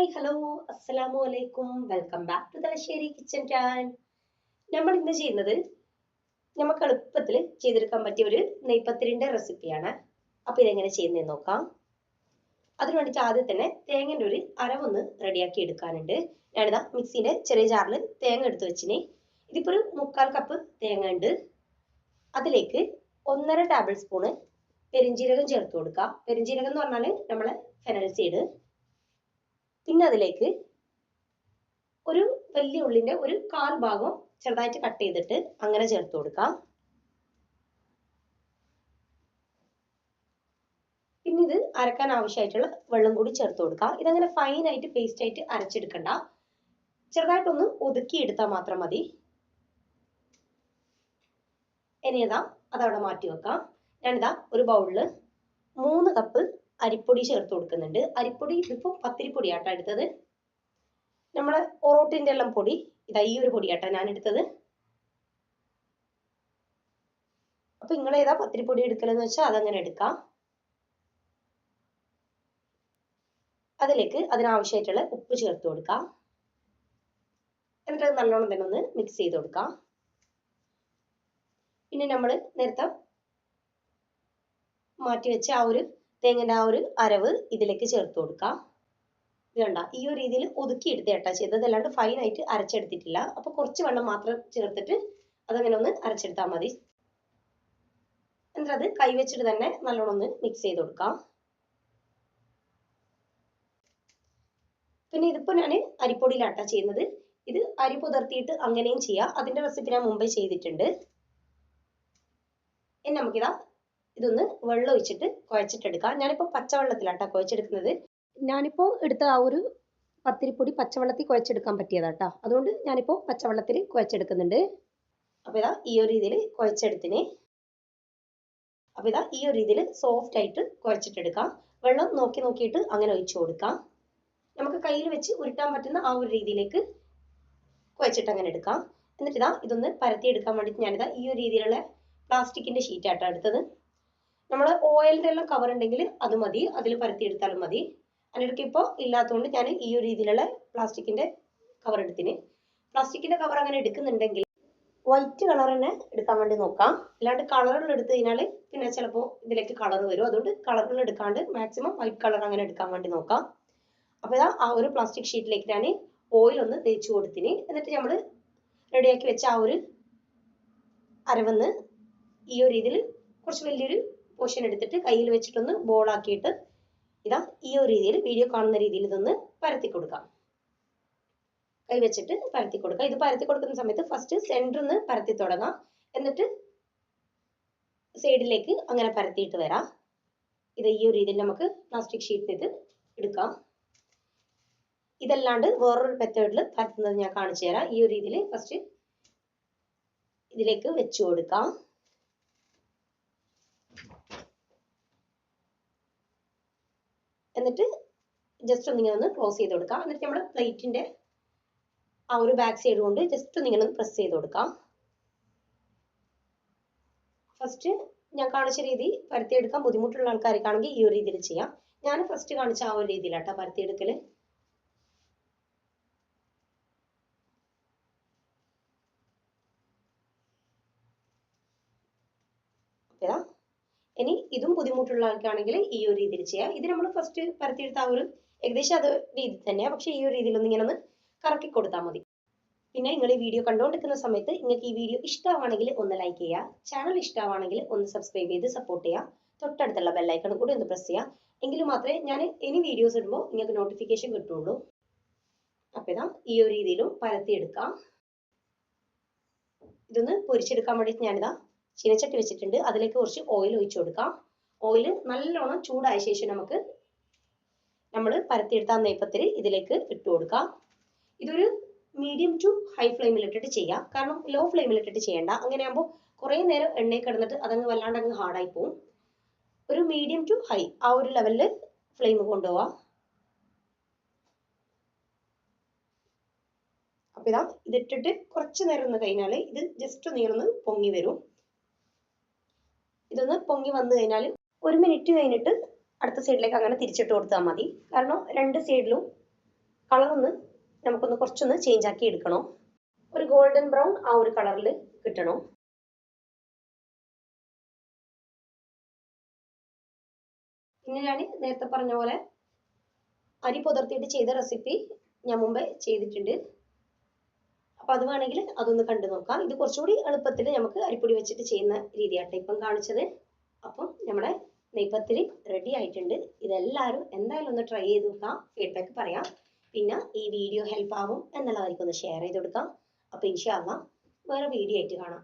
Hi hello അസ്സലാമു അലൈക്കും welcome back to Thalassery kitchen ടാൻ. നമ്മൾ ഇന്ന് ചെയ്യുന്നത് നമുക്ക് എളുപ്പത്തിൽ ചെയ്തെടുക്കാൻ പറ്റിയ ഒരു നെയ്പത്തിരിന്റെ റെസിപ്പിയാണ്. അപ്പൊ ഇതെങ്ങനെ ചെയ്യുന്നതെന്ന് നോക്കാം. അതിനു വേണ്ടിയിട്ട് ആദ്യം തന്നെ തേങ്ങന്റെ ഒരു അരവൊന്ന് റെഡിയാക്കി എടുക്കാനുണ്ട്. ഞാനിതാ മിക്സിന്റെ ചെറിയ ജാറിൽ തേങ്ങ എടുത്ത് വെച്ചിന്. ഇതിപ്പോ ഒരു 1/4 കപ്പ് തേങ്ങ ഉണ്ട്. അതിലേക്ക് 1.5 ടേബിൾ സ്പൂണ് പെരിഞ്ജീരകം ചേർത്ത് കൊടുക്കുക. പെരിഞ്ജീരകം എന്ന് പറഞ്ഞാൽ നമ്മളെ ഫെനൽ സീഡ്. പിന്നെ അതിലേക്ക് ഒരു വലിയ ഉള്ളിന്റെ ഒരു 1/4 ഭാഗം ചെറുതായിട്ട് കട്ട് ചെയ്തിട്ട് അങ്ങനെ ചേർത്ത് കൊടുക്കാം. പിന്നെ ഇത് അരക്കാൻ ആവശ്യമായിട്ടുള്ള വെള്ളം കൂടി ചേർത്ത് കൊടുക്കാം. ഇതങ്ങനെ ഫൈൻ ആയിട്ട് പേസ്റ്റ് ആയിട്ട് അരച്ചെടുക്കണ്ട, ചെറുതായിട്ടൊന്ന് ഒതുക്കി എടുത്താൽ മാത്രം മതി. ഇനി അതവിടെ മാറ്റി വെക്കാം. ഞാനിതാ ഒരു ബൗളില് 3 കപ്പ് അരിപ്പൊടി ചേർത്ത് കൊടുക്കുന്നുണ്ട്. അരിപ്പൊടി ഇതിപ്പോ പത്തിരിപ്പൊടിയാട്ടോ എടുത്തത്. നമ്മളെ ഒറോട്ടിന്റെ എല്ലാം പൊടി ഇതാ ഈ ഒരു പൊടിയാട്ടോ ഞാൻ എടുത്തത്. അപ്പൊ നിങ്ങൾ ഏതാ പത്തിരിപ്പൊടി എടുക്കലെന്ന് വെച്ചാൽ അതങ്ങനെ എടുക്കാം. അതിലേക്ക് അതിനാവശ്യമായിട്ടുള്ള ഉപ്പ് ചേർത്ത് കൊടുക്കാം. എന്നിട്ട് നല്ലോണം തന്നെ ഒന്ന് മിക്സ് ചെയ്ത് കൊടുക്കാം. പിന്നെ നമ്മൾ നേരത്തെ മാറ്റി വെച്ച ആ ഒരു തേങ്ങന്റെ ആ ഒരു അരവ് ഇതിലേക്ക് ചേർത്ത് കൊടുക്കാം. ഇത് കണ്ട ഈ ഒരു രീതിയിൽ ഒതുക്കി എടുത്തേട്ടാ ചെയ്തത്, അല്ലാണ്ട് ഫൈൻ ആയിട്ട് അരച്ചെടുത്തിട്ടില്ല. അപ്പൊ കുറച്ച് വെള്ളം മാത്രം ചേർത്തിട്ട് അതങ്ങനെ ഒന്ന് അരച്ചെടുത്താൽ മതി. എന്നിട്ട് അത് കൈവച്ചിട്ട് തന്നെ നല്ലോണം ഒന്ന് മിക്സ് ചെയ്ത് കൊടുക്കാം. പിന്നെ ഇതിപ്പോ ഞാൻ അരിപ്പൊടിയിലാട്ടാ ചെയ്യുന്നത്. ഇത് അരി പുതിർത്തിയിട്ട് അങ്ങനെയും ചെയ്യാം. അതിന്റെ റെസിപ്പി ഞാൻ മുമ്പേ ചെയ്തിട്ടുണ്ട്. ഇനി നമുക്കിതാ ഇതൊന്ന് വെള്ളം ഒഴിച്ചിട്ട് കുഴച്ചിട്ടെടുക്കാം. ഞാനിപ്പോ പച്ചവെള്ളത്തിലാട്ടാ കുഴച്ചെടുക്കുന്നത്. ഞാനിപ്പോ എടുത്ത ആ ഒരു പത്തിരിപ്പൊടി പച്ചവെള്ളത്തിൽ കുഴച്ചെടുക്കാൻ പറ്റിയതാട്ടാ. അതുകൊണ്ട് ഞാനിപ്പോ പച്ചവെള്ളത്തിൽ കുഴച്ചെടുക്കുന്നുണ്ട്. അപ്പൊ ഇതാ ഈ ഒരു രീതിയിൽ കുഴച്ചെടുത്തിന്. അപ്പൊ ഇതാ ഈ ഒരു രീതിയിൽ സോഫ്റ്റ് ആയിട്ട് കുഴച്ചിട്ടെടുക്കാം. വെള്ളം നോക്കി നോക്കിയിട്ട് അങ്ങനെ ഒഴിച്ചു കൊടുക്കാം. നമുക്ക് കയ്യിൽ വെച്ച് ഉരുട്ടാൻ പറ്റുന്ന ആ ഒരു രീതിയിലേക്ക് കുഴച്ചിട്ട് അങ്ങനെ എടുക്കാം. എന്നിട്ട് ഇതാ ഇതൊന്ന് പരത്തി എടുക്കാൻ വേണ്ടിയിട്ട് ഞാനിതാ ഈ ഒരു രീതിയിലുള്ള പ്ലാസ്റ്റിക്കിന്റെ ഷീറ്റ് ആട്ടോ എടുത്തത്. നമ്മൾ ഓയിലിന്റെ എല്ലാം കവർ ഉണ്ടെങ്കിൽ അത് മതി, അതിൽ പരത്തി എടുത്താലും മതി. അതിനിടയ്ക്ക് ഇപ്പോൾ ഇല്ലാത്തതുകൊണ്ട് ഞാൻ ഈ ഒരു രീതിയിലുള്ള പ്ലാസ്റ്റിക്കിന്റെ കവർ എടുത്തിന്. പ്ലാസ്റ്റിക്കിന്റെ കവർ അങ്ങനെ എടുക്കുന്നുണ്ടെങ്കിൽ വൈറ്റ് കളർ തന്നെ എടുക്കാൻ വേണ്ടി നോക്കാം. അല്ലാണ്ട് കളറുകൾ എടുത്തു കഴിഞ്ഞാൽ പിന്നെ ചിലപ്പോൾ ഇതിലേക്ക് കളർ വരും. അതുകൊണ്ട് കളറുകൾ എടുക്കാണ്ട് മാക്സിമം വൈറ്റ് കളർ അങ്ങനെ എടുക്കാൻ വേണ്ടി നോക്കാം. അപ്പോൾ ഇതാ ആ ഒരു പ്ലാസ്റ്റിക് ഷീറ്റിലേക്ക് ഞാൻ ഓയിൽ ഒന്ന് തേച്ച് കൊടുത്തിന്. എന്നിട്ട് നമ്മൾ റെഡിയാക്കി വെച്ച ആ ഒരു അരവന്ന് ഈ ഒരു രീതിയിൽ കുറച്ച് വലിയൊരു പോർഷൻ എടുത്തിട്ട് കയ്യിൽ വെച്ചിട്ടൊന്ന് ബോളാക്കിയിട്ട് ഇതാ ഈ ഒരു രീതിയിൽ വീഡിയോ കാണുന്ന രീതിയിൽ ഇതൊന്ന് പരത്തി കൊടുക്കാം. കൈ വെച്ചിട്ട് പരത്തി കൊടുക്കാം. ഇത് പരത്തി കൊടുക്കുന്ന സമയത്ത് ഫസ്റ്റ് സെന്ററിൽ നിന്ന് പരത്തി തുടങ്ങാം. എന്നിട്ട് സൈഡിലേക്ക് അങ്ങനെ പരത്തിയിട്ട് വരാം. ഇത് ഈ ഒരു രീതിയിൽ നമുക്ക് പ്ലാസ്റ്റിക് ഷീറ്റിൽ ഇത് എടുക്കാം. ഇതല്ലാണ്ട് വേറൊരു മെത്തേഡിൽ പരത്തുന്നത് ഞാൻ കാണിച്ചു തരാം. ഈ ഒരു രീതിയിൽ ഫസ്റ്റ് ഇതിലേക്ക് വെച്ചു കൊടുക്കാം. എന്നിട്ട് ജസ്റ്റ് ഒന്നിങ്ങനെ ഒന്ന് ക്ലോസ് ചെയ്ത് കൊടുക്കാം. എന്നിട്ട് നമ്മുടെ പ്ലേറ്റിന്റെ ആ ഒരു ബാക്ക് സൈഡ് കൊണ്ട് ജസ്റ്റ് ഒന്നിങ്ങനെ പ്രസ് ചെയ്ത് കൊടുക്കാം. ഫസ്റ്റ് ഞാൻ കാണിച്ച രീതി പരത്തിയെടുക്കാൻ ബുദ്ധിമുട്ടുള്ള ആൾക്കാർക്കാണെങ്കിൽ ഈ ഒരു രീതിയിൽ ചെയ്യാം. ഞാൻ ഫസ്റ്റ് കാണിച്ച ആ ഒരു രീതിയിലാട്ടോ പരത്തിയെടുക്കല്. ഇനി ഇതും ബുദ്ധിമുട്ടുള്ള ആൾക്കാണെങ്കിൽ ഈ ഒരു രീതിയിൽ ചെയ്യാം. ഇത് നമ്മൾ ഫസ്റ്റ് പരത്തിയെടുത്ത ആ ഒരു ഏകദേശം അത് രീതി തന്നെയാണ്. പക്ഷെ ഈ ഒരു രീതിയിൽ ഒന്ന് ഇങ്ങനെ ഒന്ന് കറക്കി കൊടുത്താൽ മതി. പിന്നെ നിങ്ങൾ ഈ വീഡിയോ കണ്ടുകൊണ്ടിരിക്കുന്ന സമയത്ത് നിങ്ങൾക്ക് ഈ വീഡിയോ ഇഷ്ടമാണെങ്കിൽ ഒന്ന് ലൈക്ക് ചെയ്യുക. ചാനൽ ഇഷ്ടമാണെങ്കിൽ ഒന്ന് സബ്സ്ക്രൈബ് ചെയ്ത് സപ്പോർട്ട് ചെയ്യുക. തൊട്ടടുത്തുള്ള ബെല്ലൈക്കൺ കൂടി ഒന്ന് പ്രസ് ചെയ്യുക. എങ്കിൽ മാത്രമേ ഞാൻ ഇനി വീഡിയോസ് ഇടുമ്പോൾ നിങ്ങൾക്ക് നോട്ടിഫിക്കേഷൻ കിട്ടുള്ളൂ. അപ്പൊ ഇതാ ഈ ഒരു രീതിയിലും പരത്തിയെടുക്കാം. ഇതൊന്ന് പൊരിച്ചെടുക്കാൻ വേണ്ടിയിട്ട് ഞാനിതാ ചീനച്ചട്ടി വെച്ചിട്ടുണ്ട്. അതിലേക്ക് കുറച്ച് ഓയിൽ ഒഴിച്ചു കൊടുക്കാം. ഓയിൽ നല്ലോണം ചൂടായ ശേഷം നമുക്ക് നമ്മൾ പരത്തിയെടുത്ത നെയ്പത്തിരി ഇതിലേക്ക് ഇട്ട് കൊടുക്കാം. ഇതൊരു മീഡിയം ടു ഹൈ ഫ്ലെയിമിൽ ഇട്ടിട്ട് ചെയ്യാം. കാരണം ലോ ഫ്ലെയിമിൽ ഇട്ടിട്ട് ചെയ്യണ്ട. അങ്ങനെയാകുമ്പോൾ കുറേ നേരം എണ്ണയിൽ കിടന്നിട്ട് അതങ്ങ് വല്ലാണ്ട് അങ്ങ് ഹാർഡായി പോകും. ഒരു മീഡിയം ടു ഹൈ ആ ഒരു ലെവലിൽ ഫ്ലെയിം കൊണ്ടുപോവാം. അപ്പൊ ഇതാ ഇതിട്ടിട്ട് കുറച്ച് നേരം ഒന്ന് കഴിഞ്ഞാൽ ഇത് ജസ്റ്റ് ഒന്ന് പൊങ്ങി വരും. ഇതൊന്ന് പൊങ്ങി വന്നു കഴിഞ്ഞാൽ 1 മിനിറ്റ് കഴിഞ്ഞിട്ട് അടുത്ത സൈഡിലേക്ക് അങ്ങനെ തിരിച്ചിട്ട് കൊടുത്താൽ മതി. കാരണം രണ്ട് സൈഡിലും കളർ നമുക്കൊന്ന് കുറച്ചൊന്ന് ചേഞ്ച് ആക്കി എടുക്കണം. ഒരു ഗോൾഡൻ ബ്രൗൺ ആ ഒരു കളറിൽ കിട്ടണം. പിന്നെ ഞാൻ നേരത്തെ പറഞ്ഞ പോലെ അരി പുതിർത്തിയിട്ട് ചെയ്ത റെസിപ്പി ഞാൻ മുമ്പേ ചെയ്തിട്ടുണ്ട്. അപ്പൊ അത് വേണമെങ്കിൽ അതൊന്ന് കണ്ടു നോക്കാം. ഇത് കുറച്ചുകൂടി എളുപ്പത്തിൽ നമുക്ക് അരിപ്പൊടി വെച്ചിട്ട് ചെയ്യുന്ന രീതിയാട്ടെ ഇപ്പം കാണിച്ചത്. അപ്പം നമ്മുടെ നെയ്പത്തിരി റെഡി ആയിട്ടുണ്ട്. ഇതെല്ലാവരും എന്തായാലും ഒന്ന് ട്രൈ ചെയ്ത് നോക്കാം, ഫീഡ്ബാക്ക് പറയാം. പിന്നെ ഈ വീഡിയോ ഹെൽപ്പ് ആവും എന്നുള്ളതായിരിക്കും ഒന്ന് ഷെയർ ചെയ്ത് കൊടുക്കാം. അപ്പൊ ഇൻഷാ അല്ലാഹ് വേറെ വീഡിയോ ആയിട്ട് കാണാം.